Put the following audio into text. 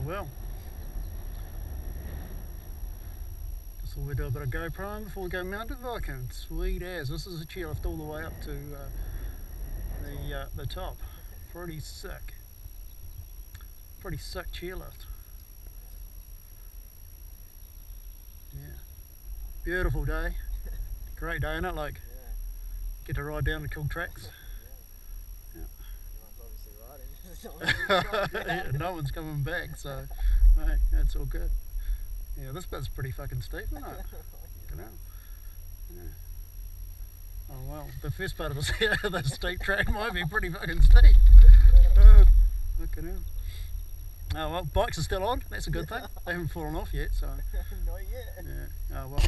well. Just thought we'd do a bit of GoPro before we go mountain biking. Sweet as. This is a chairlift all the way up to the top. Pretty sick. Pretty sick chairlift. Yeah. Beautiful day. Great day, isn't it? Like, get to ride down the cool tracks. Yeah, no one's coming back, so hey, that's all good. Yeah, this bit's pretty fucking steep, isn't it? Fucking hell. Yeah. Oh well, the first part of the steep track might be pretty fucking steep. Fucking hell. Oh well, bikes are still on, that's a good thing. They haven't fallen off yet, so. Not yet. Yeah, oh well.